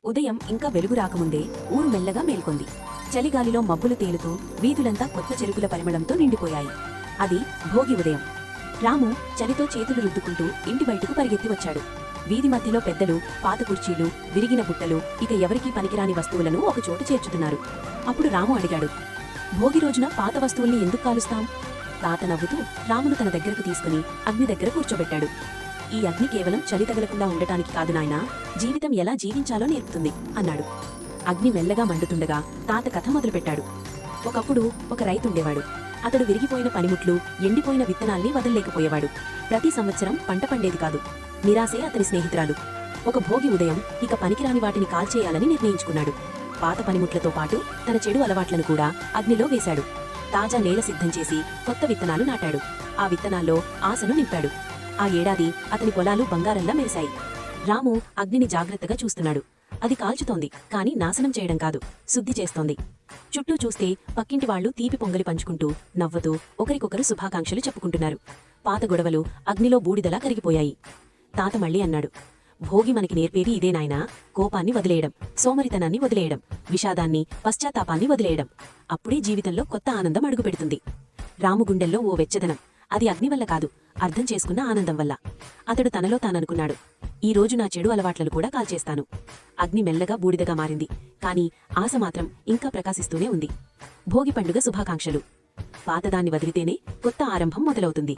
ఉదయం ఇంకా వెలుగు రాకముందే ఊరు మెల్లగా మేల్కొంది. చలిగాలిలో మబ్బులు తేలుతూ వీధులంతా కొత్త చెరుకుల పరిమళంతో నిండిపోయాయి. అది భోగి ఉదయం. రాము చలితో చేతులు రుద్దుకుంటూ ఇంటి బయటకు పరిగెత్తి వచ్చాడు. వీధి మధ్యలో పెద్దలు పాత కుర్చీలు, విరిగిన బుట్టలు, ఇక ఎవరికీ పనికిరాని వస్తువులను ఒకచోట చేర్చుతున్నారు. అప్పుడు రాము అడిగాడు, భోగి రోజున పాత వస్తువుల్ని ఎందుకు కాలుస్తాం? తాత నవ్వుతూ రామును తన దగ్గరకు తీసుకుని అగ్ని దగ్గర కూర్చోబెట్టాడు. ఈ అగ్ని కేవలం చలి తగలకుండా ఉండటానికి కాదు నాయనా, జీవితం ఎలా జీవించాలో నేర్పుతుంది అన్నాడు. అగ్ని మెల్లగా మండుతుండగా తాత కథ మొదలుపెట్టాడు. ఒకప్పుడు ఒక రైతుండేవాడు. అతడు విరిగిపోయిన పనిముట్లు, ఎండిపోయిన విత్తనాల్ని వదల్లేకపోయేవాడు. ప్రతి సంవత్సరం పంట పండేది కాదు. నిరాశే అతని స్నేహితురాలు. ఒక భోగి ఉదయం ఇక పనికిరాని వాటిని కాల్చేయాలని నిర్ణయించుకున్నాడు. పాత పనిముట్లతో పాటు తన చెడు అలవాట్లను కూడా అగ్నిలో వేశాడు. తాజా నేల సిద్ధం చేసి కొత్త విత్తనాలు నాటాడు. ఆ విత్తనాల్లో ఆశను నింపాడు. ఆ ఏడాది అతని పొలాలు బంగారంలా మెరిశాయి. రాము అగ్నిని జాగ్రత్తగా చూస్తున్నాడు. అది కాల్చుతోంది, కాని నాశనం చేయడం కాదు, శుద్ధి చేస్తోంది. చుట్టూ చూస్తే పక్కింటి వాళ్లు తీపి పొంగలి పంచుకుంటూ నవ్వుతూ ఒకరికొకరు శుభాకాంక్షలు చెప్పుకుంటున్నారు. పాత గొడవలు అగ్నిలో బూడిదలా కరిగిపోయాయి. తాత మళ్ళీ అన్నాడు, భోగి మనకి నేర్పేది ఇదే నాయనా, కోపాన్ని వదిలేయడం, సోమరితనాన్ని వదిలేయడం, విషాదాన్ని, పశ్చాత్తాపాన్ని వదిలేయడం. అప్పుడే జీవితంలో కొత్త ఆనందం అడుగుపెడుతుంది. రాము గుండెల్లో ఓ వెచ్చదనం. అది అగ్ని వల్ల కాదు, అర్థం చేసుకున్న ఆనందం వల్ల. అతడు తనలో తాననుకున్నాడు, ఈ రోజు నా చెడు అలవాట్లను కూడా కాల్చేస్తాను. అగ్ని మెల్లగా బూడిదగా మారింది, కాని ఆశ మాత్రం ఇంకా ప్రకాశిస్తూనే ఉంది. భోగి పండుగ శుభాకాంక్షలు. పాతదాన్ని వదిలితేనే కొత్త ఆరంభం మొదలవుతుంది.